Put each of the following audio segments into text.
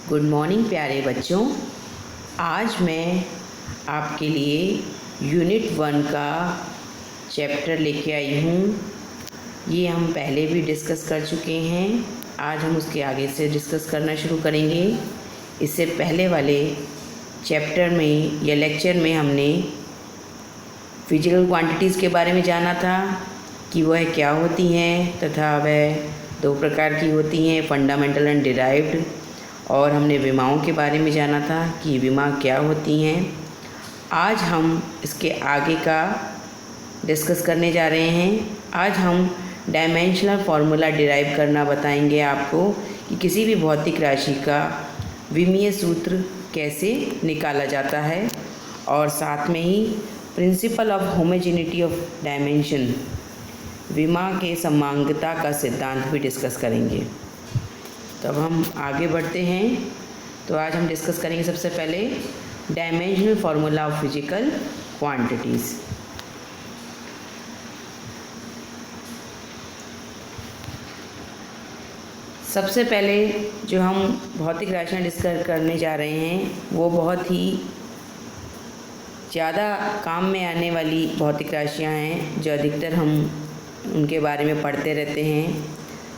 Good morning प्यारे बच्चों। आज मैं आपके लिए यूनिट 1 का चैप्टर लेके आई हूँ। ये हम पहले भी डिस्कस कर चुके हैं। आज हम उसके आगे से डिस्कस करना शुरू करेंगे। इससे पहले वाले चैप्टर में या लेक्चर में हमने फिजिकल क्वांटिटीज़ के बारे में जाना था कि वह क्या होती हैं तथा वह दो प्रकार की होती हैं, फंडामेंटल एंड डिराइव्ड। और हमने विमाओं के बारे में जाना था कि विमा क्या होती हैं। आज हम इसके आगे का डिस्कस करने जा रहे हैं। आज हम डायमेंशनल फार्मूला डिराइव करना बताएंगे आपको कि किसी भी भौतिक राशि का विमीय सूत्र कैसे निकाला जाता है, और साथ में ही principle of homogeneity of dimension, विमा के समांगता का सिद्धांत भी डिस्कस करेंगे। तब हम आगे बढ़ते हैं। तो आज हम डिस्कस करेंगे सबसे पहले dimensional formula of physical quantities. सबसे पहले जो हम भौतिक राशियाँ डिस्कस करने जा रहे हैं वो बहुत ही ज़्यादा काम में आने वाली भौतिक राशियाँ हैं जो अधिकतर हम उनके बारे में पढ़ते रहते हैं।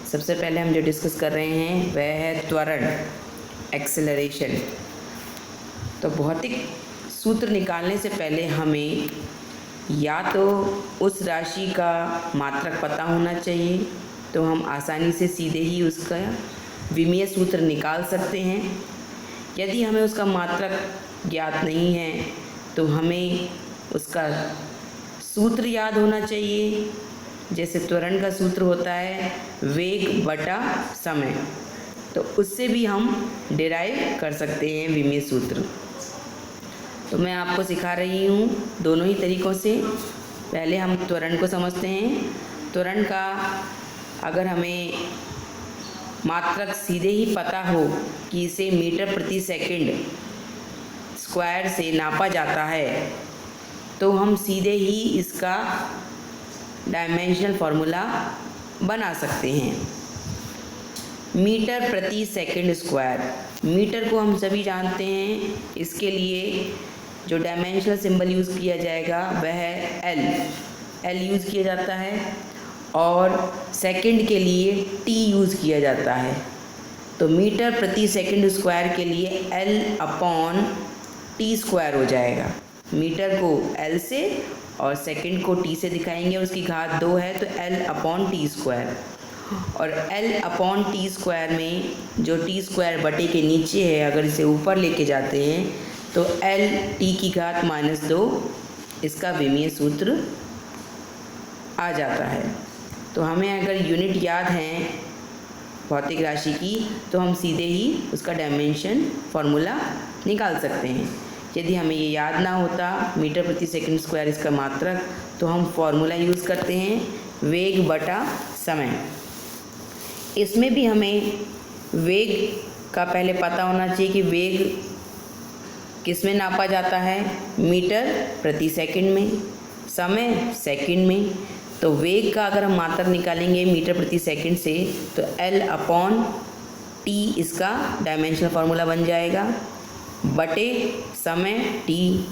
सबसे पहले हम जो डिस्कस कर रहे हैं वह है त्वरण, एक्सेलरेशन। तो भौतिक सूत्र निकालने से पहले हमें या तो उस राशि का मात्रक पता होना चाहिए, तो हम आसानी से सीधे ही उसका विमीय सूत्र निकाल सकते हैं। यदि हमें उसका मात्रक ज्ञात नहीं है तो हमें उसका सूत्र याद होना चाहिए। जैसे त्वरण का सूत्र होता है वेग बटा समय, तो उससे भी हम डिराइव कर सकते हैं विमीय सूत्र। तो मैं आपको सिखा रही हूँ दोनों ही तरीक़ों से। पहले हम त्वरण को समझते हैं। त्वरण का अगर हमें मात्रक सीधे ही पता हो कि इसे मीटर प्रति सेकंड स्क्वायर से नापा जाता है, तो हम सीधे ही इसका डायमेंशनल फार्मूला बना सकते हैं। मीटर प्रति सेकंड स्क्वायर, मीटर को हम सभी जानते हैं। इसके लिए जो डायमेंशनल सिंबल यूज़ किया जाएगा वह है एल यूज़ किया जाता है, और सेकंड के लिए टी यूज़ किया जाता है। तो मीटर प्रति सेकंड स्क्वायर के लिए एल अपॉन टी स्क्वायर हो जाएगा। मीटर को एल से और सेकंड को टी से दिखाएंगे, उसकी घात 2 है तो एल अपॉन टी स्क्वायर। और एल अपॉन टी स्क्वायर में जो टी स्क्वायर बटे के नीचे है, अगर इसे ऊपर लेके जाते हैं तो एल टी की घात -2 इसका विमीय सूत्र आ जाता है। तो हमें अगर यूनिट याद है भौतिक राशि की तो हम सीधे ही उसका डायमेंशन फार्मूला निकाल सकते हैं। यदि हमें ये याद ना होता मीटर प्रति सेकंड स्क्वायर इसका मात्रक, तो हम फार्मूला यूज़ करते हैं वेग बटा समय। इसमें भी हमें वेग का पहले पता होना चाहिए कि वेग किस में नापा जाता है, मीटर प्रति सेकंड में, समय सेकंड में। तो वेग का अगर हम मात्रक निकालेंगे मीटर प्रति सेकंड से तो एल अपॉन टी इसका डायमेंशनल फार्मूला बन जाएगा, बटे समय टी।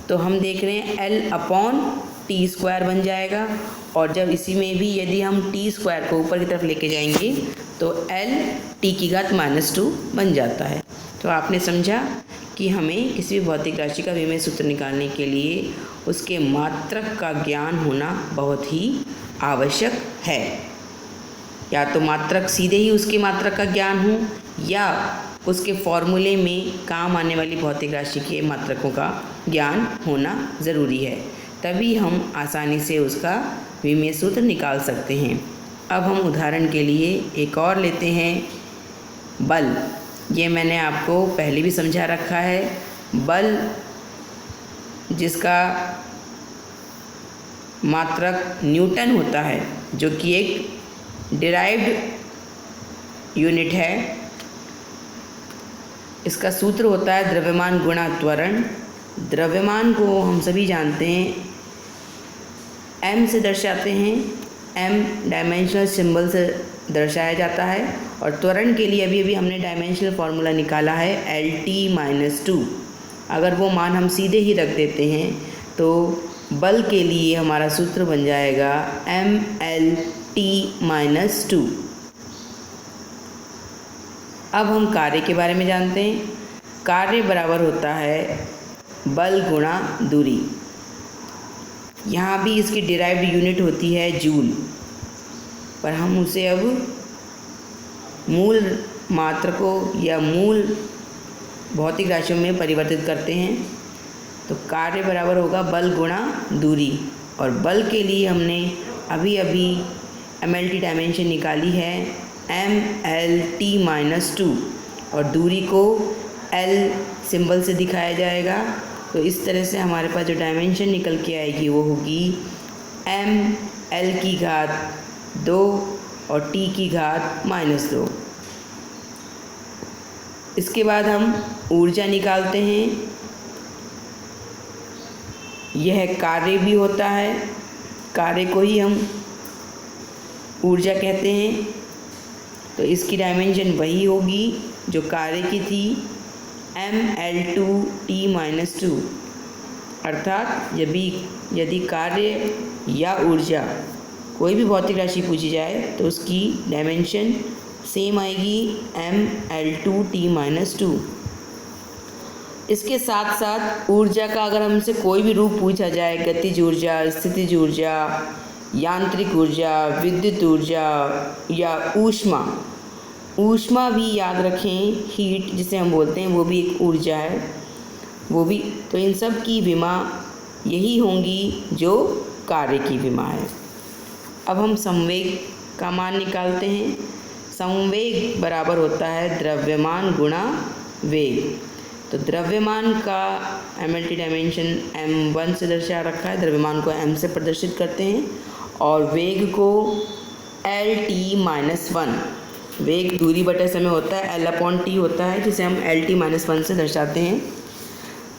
तो हम देख रहे हैं एल अपॉन टी स्क्वायर बन जाएगा। और जब इसी में भी यदि हम टी स्क्वायर को ऊपर की तरफ लेके जाएंगे तो एल टी की घात -2 बन जाता है। तो आपने समझा कि हमें किसी भी भौतिक राशि का विमीय सूत्र निकालने के लिए उसके मात्रक का ज्ञान होना बहुत ही आवश्यक है। या तो मात्रक सीधे ही उसके मात्रक का ज्ञान हो, या उसके फॉर्मूले में काम आने वाली भौतिक राशि के मात्रकों का ज्ञान होना ज़रूरी है, तभी हम आसानी से उसका विमीय सूत्र निकाल सकते हैं। अब हम उदाहरण के लिए एक और लेते हैं बल। ये मैंने आपको पहले भी समझा रखा है। बल जिसका मात्रक न्यूटन होता है, जो कि एक डिराइव्ड यूनिट है। इसका सूत्र होता है द्रव्यमान गुणा त्वरण। द्रव्यमान को हम सभी जानते हैं m से दर्शाते हैं। m डायमेंशनल सिंबल से दर्शाया जाता है, और त्वरण के लिए अभी अभी हमने डायमेंशनल फार्मूला निकाला है LT-2। अगर वो मान हम सीधे ही रख देते हैं तो बल के लिए हमारा सूत्र बन जाएगा MLT-2। अब हम कार्य के बारे में जानते हैं। कार्य बराबर होता है बल गुणा दूरी। यहाँ भी इसकी डिराइव्ड यूनिट होती है जूल, पर हम उसे अब मूल मात्र को या मूल भौतिक राशियों में परिवर्तित करते हैं। तो कार्य बराबर होगा बल गुणा दूरी, और बल के लिए हमने अभी अभी MLT डायमेंशन निकाली है MLT-2, और दूरी को L सिंबल से दिखाया जाएगा। तो इस तरह से हमारे पास जो डायमेंशन निकल के आएगी वो होगी ML⁻2 और T⁻2। इसके बाद हम ऊर्जा निकालते हैं। यह कार्य भी होता है, कार्य को ही हम ऊर्जा कहते हैं। तो इसकी डायमेंशन वही होगी जो कार्य की थी, ML2T-2। अर्थात यदि कार्य या ऊर्जा कोई भी भौतिक राशि पूछी जाए तो उसकी डायमेंशन सेम आएगी ML2T-2। इसके साथ साथ ऊर्जा का अगर हमसे कोई भी रूप पूछा जाए, गतिज ऊर्जा, स्थितिज ऊर्जा, यांत्रिक ऊर्जा, विद्युत ऊर्जा या ऊष्मा भी याद रखें, हीट जिसे हम बोलते हैं, वो भी एक ऊर्जा है। वो भी तो इन सब की विमा यही होंगी जो कार्य की विमा है। अब हम संवेग का मान निकालते हैं। संवेग बराबर होता है द्रव्यमान गुणा वेग। तो द्रव्यमान का MLT डायमेंशन M1 से दर्शा रखा है, द्रव्यमान को M से प्रदर्शित करते हैं, और वेग को LT-1। वेग दूरी बटे समय होता है, L/T होता है, जिसे हम LT-1 से दर्शाते हैं।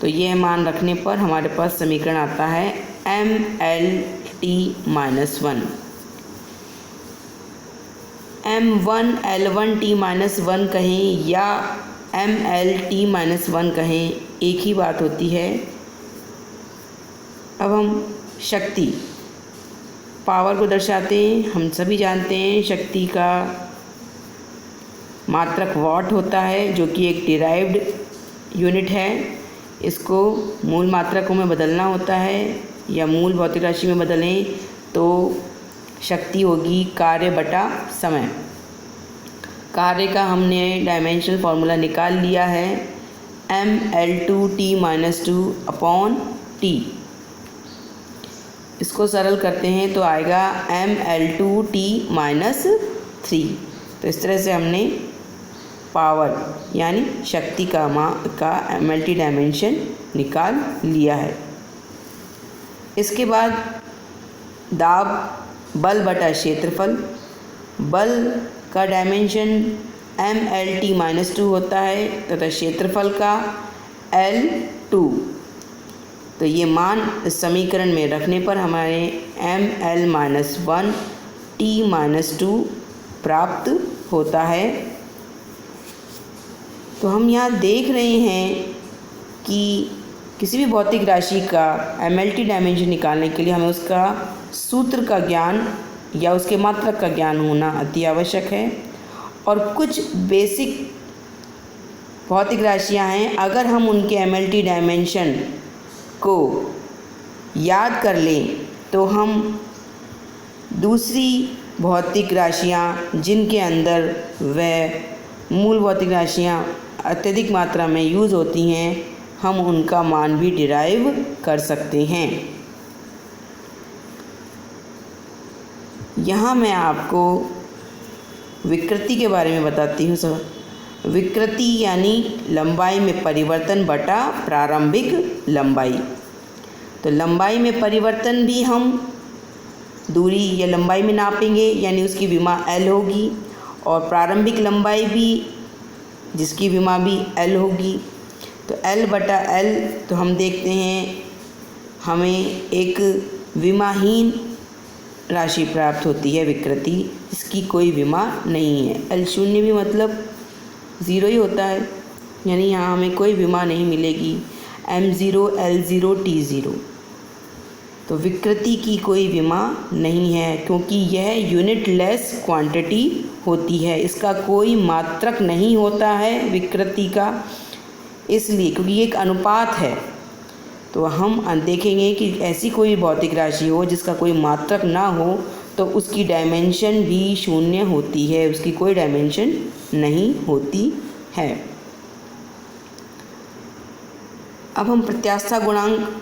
तो ये मान रखने पर हमारे पास समीकरण आता है MLT-1। M1L1T-1 कहें या MLT-1 कहें, एक ही बात होती है। अब हम शक्ति, पावर को दर्शाते हैं। हम सभी जानते हैं शक्ति का मात्रक वाट होता है, जो कि एक डिराइव्ड यूनिट है। इसको मूल मात्रकों में बदलना होता है या मूल भौतिक राशि में बदलें तो शक्ति होगी कार्य बटा समय। कार्य का हमने डायमेंशनल फार्मूला निकाल लिया है ML2T-2/T। इसको सरल करते हैं तो आएगा ML2T-3। तो इस तरह से हमने पावर यानी शक्ति का MLT डायमेंशन निकाल लिया है। इसके बाद दाब, बल बटा क्षेत्रफल। बल का डायमेंशन MLT-2 होता है तथा क्षेत्रफल का L2। तो ये मान इस समीकरण में रखने पर हमारे ML-1T-2 प्राप्त होता है। तो हम यहाँ देख रहे हैं कि किसी भी भौतिक राशि का MLT डायमेंशन निकालने के लिए हमें उसका सूत्र का ज्ञान या उसके मात्रक का ज्ञान होना अति आवश्यक है। और कुछ बेसिक भौतिक राशियाँ हैं, अगर हम उनके MLT डायमेंशन को याद कर लें तो हम दूसरी भौतिक राशियाँ जिनके अंदर वह मूल भौतिक राशियाँ अत्यधिक मात्रा में यूज़ होती हैं, हम उनका मान भी डिराइव कर सकते हैं। यहाँ मैं आपको विकृति के बारे में बताती हूँ। विकृति यानी लंबाई में परिवर्तन बटा प्रारंभिक लंबाई। तो लंबाई में परिवर्तन भी हम दूरी या लंबाई में नापेंगे, यानी उसकी विमा L होगी, और प्रारंभिक लंबाई भी जिसकी विमा भी L होगी। तो L बटा L, तो हम देखते हैं हमें एक विमाहीन राशि प्राप्त होती है विकृति इसकी कोई विमा नहीं है। L शून्य भी मतलब 0 ही होता है, यानी यहाँ हमें कोई विमा नहीं मिलेगी। M0 L0 T0, तो विकृति की कोई विमा नहीं है क्योंकि यह यूनिटलेस क्वांटिटी होती है, इसका कोई मात्रक नहीं होता है विकृति का, इसलिए क्योंकि ये एक अनुपात है। तो हम देखेंगे कि ऐसी कोई भौतिक राशि हो जिसका कोई मात्रक ना हो तो उसकी डायमेंशन भी शून्य होती है, उसकी कोई डायमेंशन नहीं होती है। अब हम प्रत्यास्था गुणांक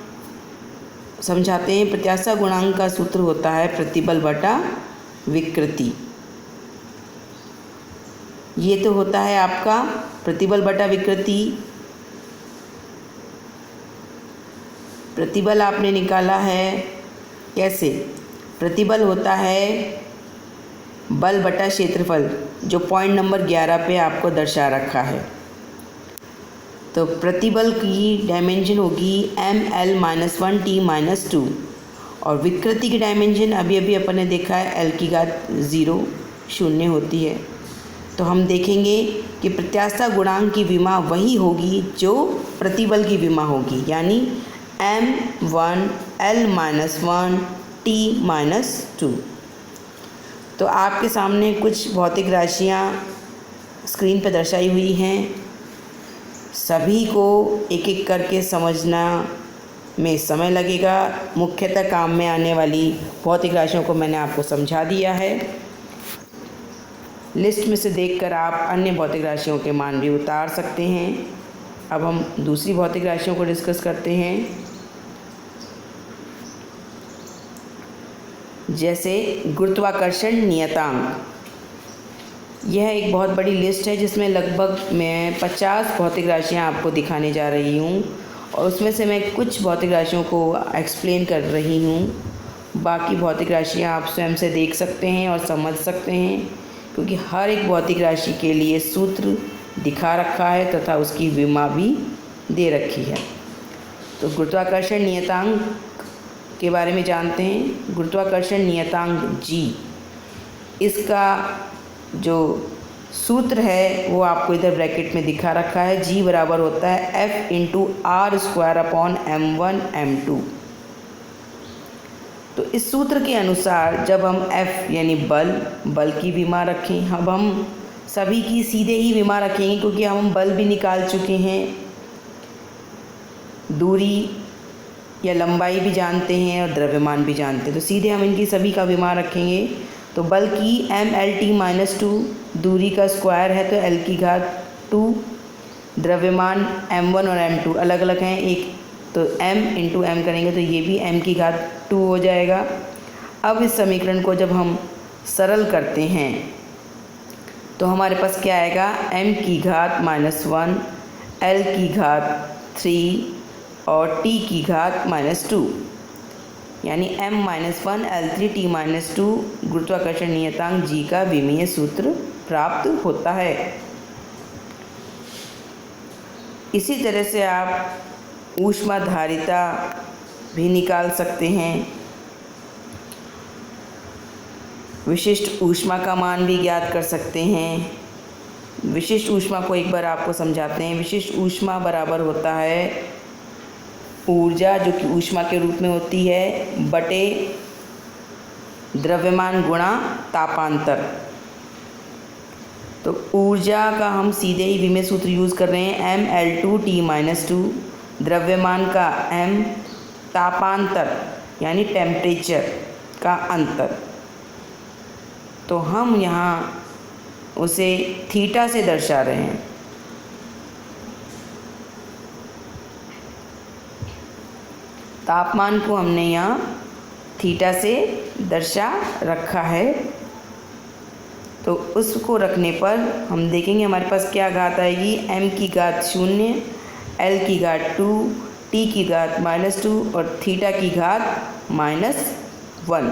समझाते हैं। प्रत्यास्था गुणांक का सूत्र होता है प्रतिबल बटा विकृति। ये तो होता है आपका प्रतिबल बटा विकृति। प्रतिबल आपने निकाला है कैसे? प्रतिबल होता है बल बटा क्षेत्रफल, जो पॉइंट नंबर 11 पे आपको दर्शा रखा है। तो प्रतिबल की डायमेंशन होगी ML-1T-2 और विकृति की डायमेंशन अभी अपन ने देखा है L की घात 0 शून्य होती है। तो हम देखेंगे कि प्रत्यास्था गुणांक की विमा वही होगी जो प्रतिबल की विमा होगी, यानी M1 L-1 T-2। तो आपके सामने कुछ भौतिक राशियाँ स्क्रीन पर दर्शाई हुई हैं। सभी को एक एक करके समझना में समय लगेगा। मुख्यतः काम में आने वाली भौतिक राशियों को मैंने आपको समझा दिया है। लिस्ट में से देखकर आप अन्य भौतिक राशियों के मान भी उतार सकते हैं। अब हम दूसरी भौतिक राशियों को डिस्कस करते हैं, जैसे गुरुत्वाकर्षण नियतांक। यह एक बहुत बड़ी लिस्ट है जिसमें लगभग मैं 50 भौतिक राशियाँ आपको दिखाने जा रही हूँ और उसमें से मैं कुछ भौतिक राशियों को एक्सप्लेन कर रही हूँ। बाकी भौतिक राशियाँ आप स्वयं से देख सकते हैं और समझ सकते हैं, क्योंकि हर एक भौतिक राशि के लिए सूत्र दिखा रखा है तथा उसकी विमा भी दे रखी है। तो गुरुत्वाकर्षण नियतांक के बारे में जानते हैं। गुरुत्वाकर्षण नियतांक G, इसका जो सूत्र है वो आपको इधर ब्रैकेट में दिखा रखा है। G बराबर होता है F×r²/m1m2। तो इस सूत्र के अनुसार जब हम F यानी बल की विमा रखें, अब हम सभी की सीधे ही विमा रखेंगे क्योंकि हम बल भी निकाल चुके हैं, दूरी या लंबाई भी जानते हैं और द्रव्यमान भी जानते हैं, तो सीधे हम इनकी सभी का विमा रखेंगे। तो बल की MLT-2, दूरी का स्क्वायर है तो L की घात 2, द्रव्यमान M1 और M2 अलग अलग हैं, एक तो M करेंगे तो ये भी M की घात 2 हो जाएगा। अब इस समीकरण को जब हम सरल करते हैं तो हमारे पास क्या आएगा? M की घात -1, L की घात 3 और T की घात -2, यानी M-1 L3T-2 गुरुत्वाकर्षण नियतांक G का विमीय सूत्र प्राप्त होता है। इसी तरह से आप ऊष्माधारिता भी निकाल सकते हैं। विशिष्ट ऊष्मा का मान भी ज्ञात कर सकते हैं। विशिष्ट ऊष्मा को एक बार आपको समझाते हैं। विशिष्ट ऊष्मा बराबर होता है ऊर्जा, जो कि ऊष्मा के रूप में होती है, बटे द्रव्यमान गुणा तापांतर। तो ऊर्जा का हम सीधे ही विमीय सूत्र यूज़ कर रहे हैं, ML2T-2, द्रव्यमान का M, तापांतर यानी टेम्परेचर का अंतर। तो हम यहाँ उसे थीटा से दर्शा रहे हैं। तापमान को हमने यहाँ थीटा से दर्शा रखा है। तो उसको रखने पर हम देखेंगे हमारे पास क्या घात आएगी। M की घात 0, L की घात 2, T की घात -2 और थीटा की घात -1।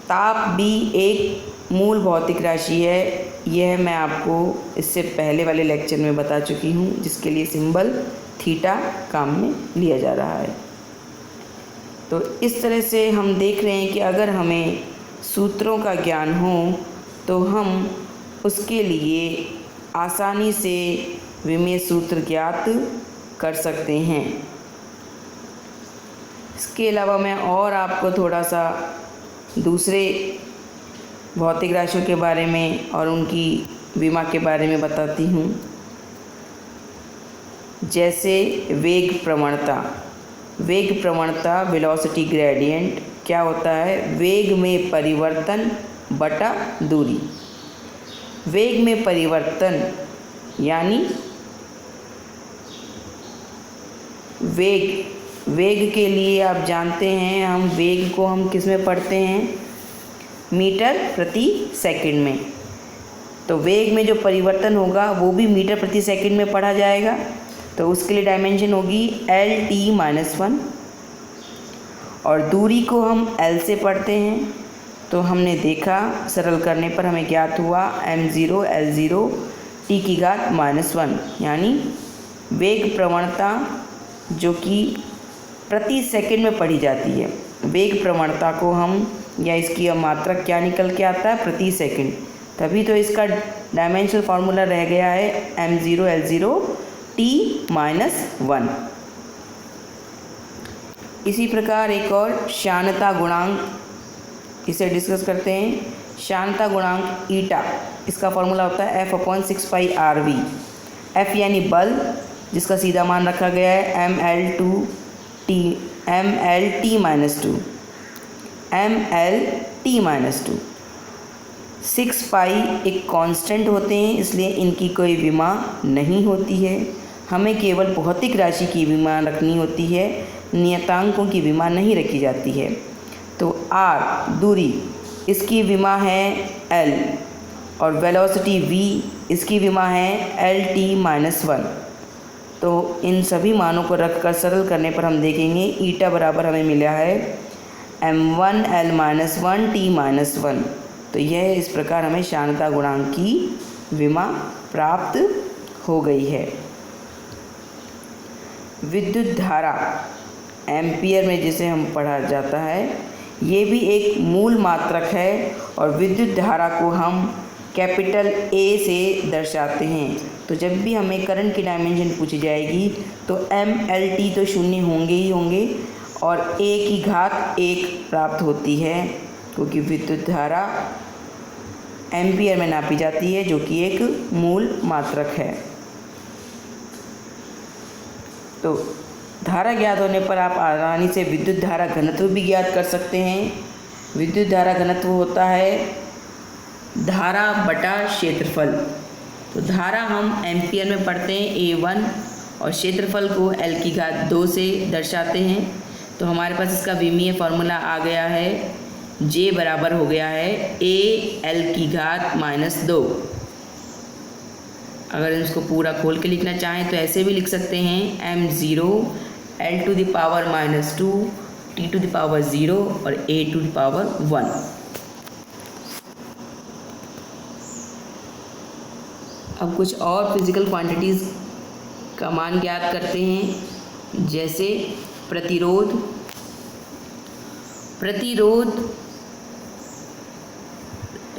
ताप भी एक मूल भौतिक राशि है, यह मैं आपको इससे पहले वाले लेक्चर में बता चुकी हूँ, जिसके लिए सिंबल थीटा काम में लिया जा रहा है। तो इस तरह से हम देख रहे हैं कि अगर हमें सूत्रों का ज्ञान हो तो हम उसके लिए आसानी से विमेय सूत्र ज्ञात कर सकते हैं। इसके अलावा मैं और आपको थोड़ा सा दूसरे भौतिक राशियों के बारे में और उनकी विमा के बारे में बताती हूँ। जैसे वेग प्रवणता वेलोसिटी ग्रेडियंट क्या होता है? वेग में परिवर्तन बटा दूरी। वेग में परिवर्तन यानी वेग के लिए आप जानते हैं हम वेग को हम किस में पढ़ते हैं? मीटर प्रति सेकंड में। तो वेग में जो परिवर्तन होगा वो भी मीटर प्रति सेकंड में पढ़ा जाएगा। तो उसके लिए डायमेंशन होगी L_t-1 और दूरी को हम L से पढ़ते हैं। तो हमने देखा सरल करने पर हमें ज्ञात हुआ m0 L0 t⁻⁻1 यानी वेग प्रवणता जो कि प्रति सेकंड में पढ़ी जाती है। वेग प्रवणता को हम या इसकी मात्रक क्या निकल के आता है? प्रति सेकंड। तभी तो इसका डायमेंशनल फार्मूला रह गया है m0 L0 t-1। इसी प्रकार एक और श्यानता गुणांक इसे डिस्कस करते हैं। श्यानता गुणांक ईटा, इसका फॉर्मूला होता है F/6πRV। F यानी बल जिसका सीधा मान रखा गया है mLt-2 6π एक कांस्टेंट होते हैं इसलिए इनकी कोई विमा नहीं होती है। हमें केवल भौतिक राशि की विमा रखनी होती है, नियतांकों की विमा नहीं रखी जाती है। तो r दूरी इसकी विमा है l और वेलोसिटी v इसकी विमा है L_t-1। तो इन सभी मानों को रखकर सरल करने पर हम देखेंगे ईटा बराबर हमें मिला है m1 L-1 t-1। तो यह इस प्रकार हमें श्यानता गुणांक की विमा प्राप्त हो गई है। विद्युत धारा एम्पियर में जिसे हम पढ़ा जाता है, ये भी एक मूल मात्रक है और विद्युत धारा को हम कैपिटल A से दर्शाते हैं। तो जब भी हमें करंट की डायमेंशन पूछी जाएगी तो mLt तो शून्य होंगे ही होंगे और A⁻1 प्राप्त होती है क्योंकि विद्युत धारा एम्पियर में नापी जाती है जो कि एक मूल मात्रक है। तो धारा ज्ञात होने पर आप आसानी से विद्युत धारा घनत्व भी ज्ञात कर सकते हैं। विद्युत धारा घनत्व होता है धारा बटा क्षेत्रफल। तो धारा हम एम्पियर में पढ़ते हैं A1 और क्षेत्रफल को L⁻2 से दर्शाते हैं। तो हमारे पास इसका विमीय फार्मूला आ गया है, J बराबर हो गया है A_L⁻²। अगर इसको पूरा खोल के लिखना चाहें तो ऐसे भी लिख सकते हैं m0 L⁻⁻2 t⁻0 और A⁻1। अब कुछ और फिजिकल क्वांटिटीज़ का मान ज्ञात करते हैं। जैसे प्रतिरोध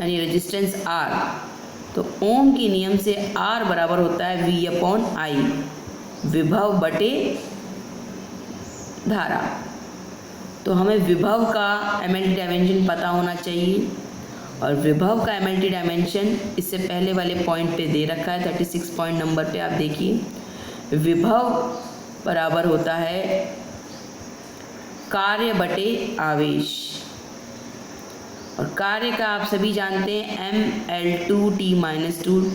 यानी रेजिस्टेंस R। तो ओम के नियम से R बराबर होता है V/I, विभव बटे धारा। तो हमें विभव का MLT डायमेंशन पता होना चाहिए और विभव का MLT डायमेंशन इससे पहले वाले पॉइंट पे दे रखा है 36 पॉइंट नंबर पे। आप देखिए विभव बराबर होता है कार्य बटे आवेश और कार्य का आप सभी जानते हैं mL2T-2,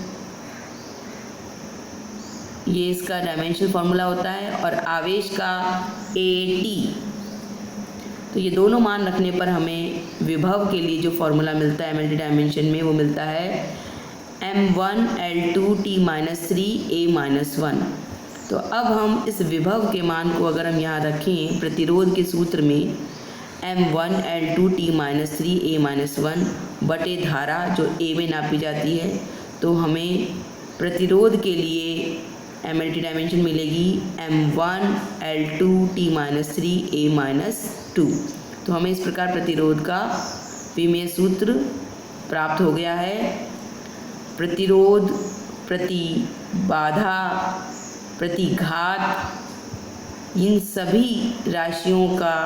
ये इसका डायमेंशनल फार्मूला होता है और आवेश का AT। तो ये दोनों मान रखने पर हमें विभव के लिए जो फार्मूला मिलता है MLT डायमेंशन में वो मिलता है m1L2T-3A-1। तो अब हम इस विभव के मान को अगर हम यहाँ रखें प्रतिरोध के सूत्र में m1L2T-3A-1 बटे धारा जो A में नापी जाती है, तो हमें प्रतिरोध के लिए MLT डायमेंशन मिलेगी m1L2T-3A-2। तो हमें इस प्रकार प्रतिरोध का विमेय सूत्र प्राप्त हो गया है। प्रतिरोध, प्रतिबाधा, प्रतिघात, इन सभी राशियों का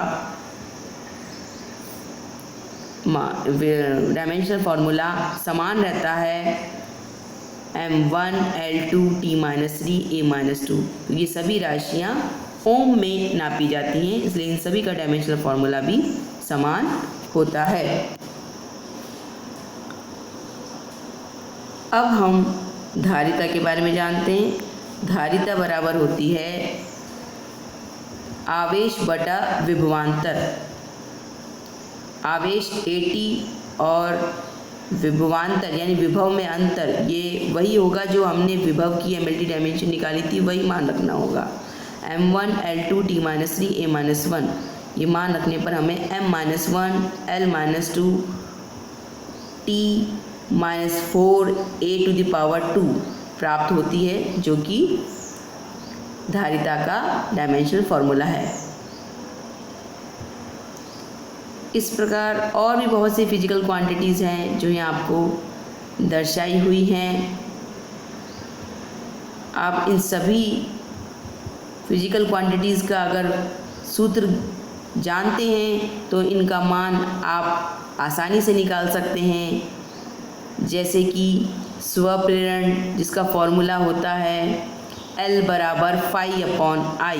डायमेंशनल फार्मूला समान रहता है m1 L2 T-3 A-2। तो ये सभी राशियाँ ओम में नापी जाती हैं, इसलिए इन सभी का डायमेंशनल फार्मूला भी समान होता है। अब हम धारिता के बारे में जानते हैं। धारिता बराबर होती है आवेश बटा विभवांतर। आवेश AT और विभवांतर यानी विभव में अंतर, ये वही होगा जो हमने विभव की MLT डायमेंशन निकाली थी, वही मान रखना होगा। m1 L2 T-3 A-1, ये मान रखने पर हमें m-1 L-2 T-4 A⁴ प्राप्त होती है, जो कि धारिता का डायमेंशनल फार्मूला है। इस प्रकार और भी बहुत सी फिजिकल क्वांटिटीज़ हैं जो यहाँ आपको दर्शाई हुई हैं। आप इन सभी फिजिकल क्वांटिटीज़ का अगर सूत्र जानते हैं तो इनका मान आप आसानी से निकाल सकते हैं। जैसे कि स्वप्रेरण, जिसका फॉर्मूला होता है L बराबर phi/I,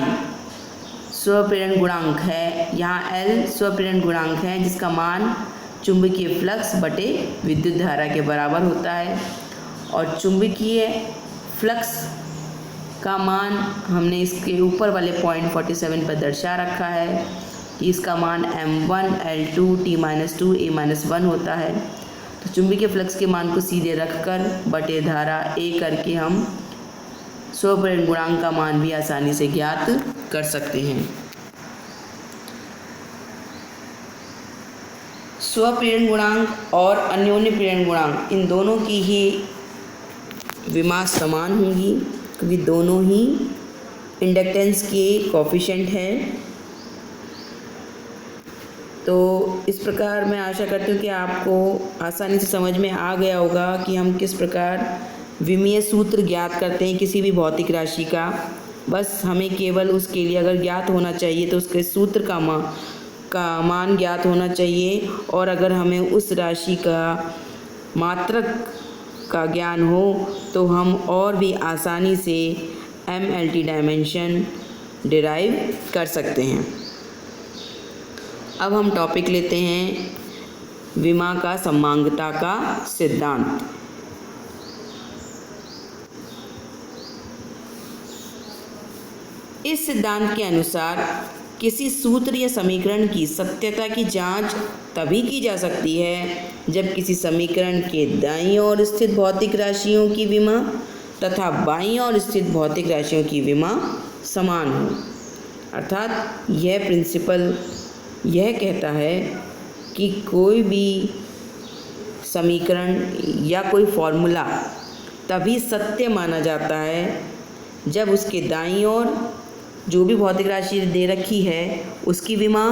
स्वप्रेरण गुणांक है। यहाँ L स्वप्रेरण गुणांक है, जिसका मान चुंबकीय फ्लक्स बटे विद्युत धारा के बराबर होता है। और चुंबकीय फ्लक्स का मान हमने इसके ऊपर वाले पॉइंट 47 पर दर्शा रखा है कि इसका मान m1 L2 T-2 A-1 होता है। तो चुंबकीय फ्लक्स के मान को सीधे रखकर बटे धारा A करके हम स्वप्रेरण गुणांक का मान भी आसानी से ज्ञात कर सकते हैं। स्वप्रेरण गुणांक और अन्योन्य प्रेरण गुणांक, इन दोनों की ही विमा समान होंगी, क्योंकि दोनों ही इंडक्टेंस के कोफिशिएंट हैं। तो इस प्रकार मैं आशा करती हूँ कि आपको आसानी से समझ में आ गया होगा कि हम किस प्रकार विमीय सूत्र ज्ञात करते हैं किसी भी भौतिक राशि का। बस हमें केवल उसके लिए अगर ज्ञात होना चाहिए तो उसके सूत्र का मान ज्ञात होना चाहिए, और अगर हमें उस राशि का मात्रक का ज्ञान हो तो हम और भी आसानी से MLT डायमेंशन डिराइव कर सकते हैं। अब हम टॉपिक लेते हैं विमा का समांगता का सिद्धांत। इस सिद्धांत के अनुसार किसी सूत्र या समीकरण की सत्यता की जांच तभी की जा सकती है जब किसी समीकरण के दाईं ओर स्थित भौतिक राशियों की विमा तथा बाईं ओर स्थित भौतिक राशियों की विमा समान हो। अर्थात यह प्रिंसिपल यह कहता है कि कोई भी समीकरण या कोई फॉर्मूला तभी सत्य माना जाता है जब उसके दाईं ओर जो भी भौतिक राशि दे रखी है उसकी विमा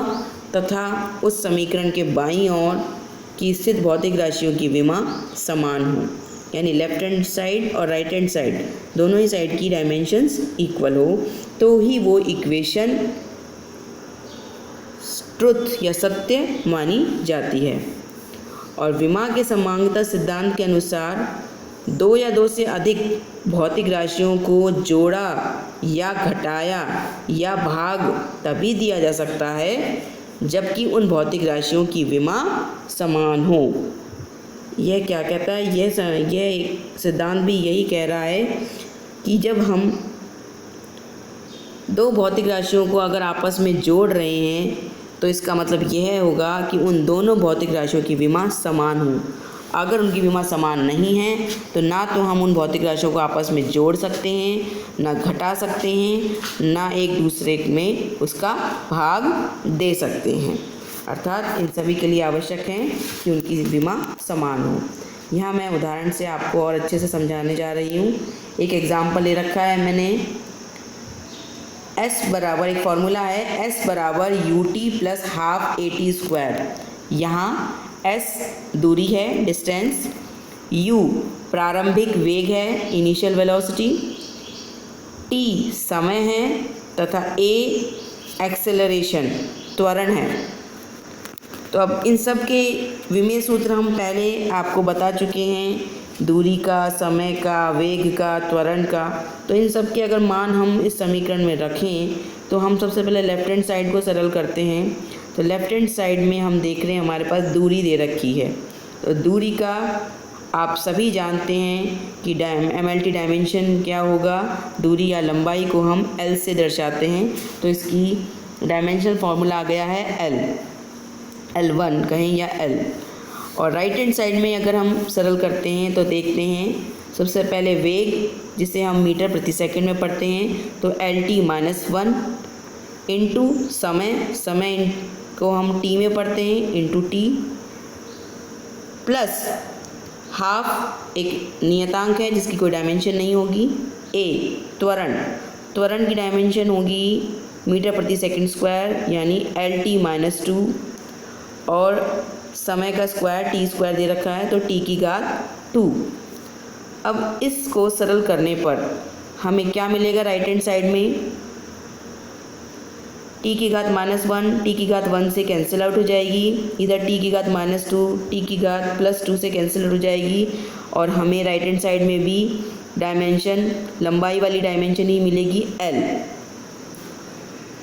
तथा उस समीकरण के बाईं ओर की स्थित भौतिक राशियों की विमा समान हो, यानी लेफ्ट हैंड साइड और राइट हैंड साइड दोनों ही साइड की डायमेंशंस इक्वल हो, तो ही वो इक्वेशन ट्रुथ या सत्य मानी जाती है। और विमा के समांगता सिद्धांत के अनुसार दो या दो से अधिक भौतिक राशियों को जोड़ा या घटाया या भाग तभी दिया जा सकता है जबकि उन भौतिक राशियों की विमा समान हो। यह क्या कहता है? यह सिद्धांत भी यही कह रहा है कि जब हम दो भौतिक राशियों को अगर आपस में जोड़ रहे हैं तो इसका मतलब यह होगा कि उन दोनों भौतिक राशियों की विमा समान हो। अगर उनकी विमा समान नहीं है तो ना तो हम उन भौतिक राशियों को आपस में जोड़ सकते हैं, ना घटा सकते हैं, ना एक दूसरे में उसका भाग दे सकते हैं। अर्थात इन सभी के लिए आवश्यक है कि उनकी विमा समान हो। यहाँ मैं उदाहरण से आपको और अच्छे से समझाने जा रही हूँ। एक एग्जाम्पल ले रखा है मैंने। S बराबर, एक फॉर्मूला है S बराबर UT + ½ AT²। यहाँ एस दूरी है, डिस्टेंस, यू प्रारंभिक वेग है, इनिशियल वेलोसिटी, टी समय है तथा ए एक्सेलरेशन त्वरण है। तो अब इन सब के विमेय सूत्र हम पहले आपको बता चुके हैं, दूरी का, समय का, वेग का, त्वरण का। तो इन सब के अगर मान हम इस समीकरण में रखें तो हम सबसे पहले लेफ्ट हैंड साइड को सरल करते हैं। तो लेफ्ट हैंड साइड में हम देख रहे हैं हमारे पास दूरी दे रखी है। तो दूरी का आप सभी जानते हैं कि MLT डायमेंशन क्या होगा, दूरी या लंबाई को हम L से दर्शाते हैं। तो इसकी डायमेंशनल फार्मूला आ गया है L1 कहें या L। और राइट हैंड साइड में अगर हम सरल करते हैं तो देखते हैं सबसे पहले वेग जिसे हम मीटर प्रति सेकंड में पढ़ते हैं, तो LT-1 इंटू समय को हम टी में पढ़ते हैं इंटू टी, प्लस हाफ एक नियतांक है जिसकी कोई डायमेंशन नहीं होगी, ए त्वरण की डायमेंशन होगी मीटर प्रति सेकंड स्क्वायर यानी LT-2, और समय का स्क्वायर टी स्क्वायर दे रखा है तो टी की घात 2। अब इसको सरल करने पर हमें क्या मिलेगा, राइट हैंड साइड में टी की घात -1 टी की घात 1 से कैंसिल आउट हो जाएगी, इधर टी की घात -2 टी की घात +2 से कैंसिल आउट हो जाएगी, और हमें राइट हैंड साइड में भी डायमेंशन लंबाई वाली डायमेंशन ही मिलेगी L।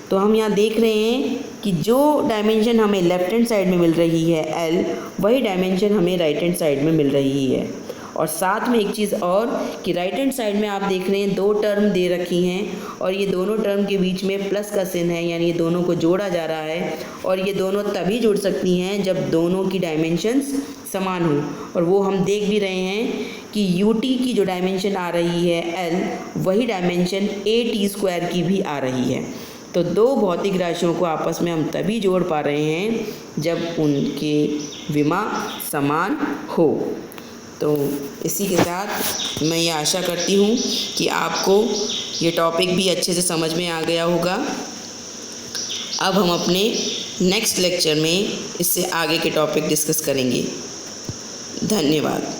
तो हम यहाँ देख रहे हैं कि जो डायमेंशन हमें लेफ्ट हैंड साइड में मिल रही है L, वही डायमेंशन हमें राइट हैंड साइड में मिल रही है। और साथ में एक चीज़ और कि राइट हैंड साइड में आप देख रहे हैं 2 टर्म दे रखी हैं, और ये दोनों टर्म के बीच में प्लस का चिन्ह है, यानी ये दोनों को जोड़ा जा रहा है। और ये दोनों तभी जुड़ सकती हैं जब दोनों की डायमेंशंस समान हो, और वो हम देख भी रहे हैं कि UT की जो डायमेंशन आ रही है L, वही डायमेंशन AT² की भी आ रही है। तो दो भौतिक राशियों को आपस में हम तभी जोड़ पा रहे हैं जब उनके विमा समान हो। तो इसी के साथ मैं ये आशा करती हूँ कि आपको ये टॉपिक भी अच्छे से समझ में आ गया होगा। अब हम अपने नेक्स्ट लेक्चर में इससे आगे के टॉपिक डिस्कस करेंगे। धन्यवाद।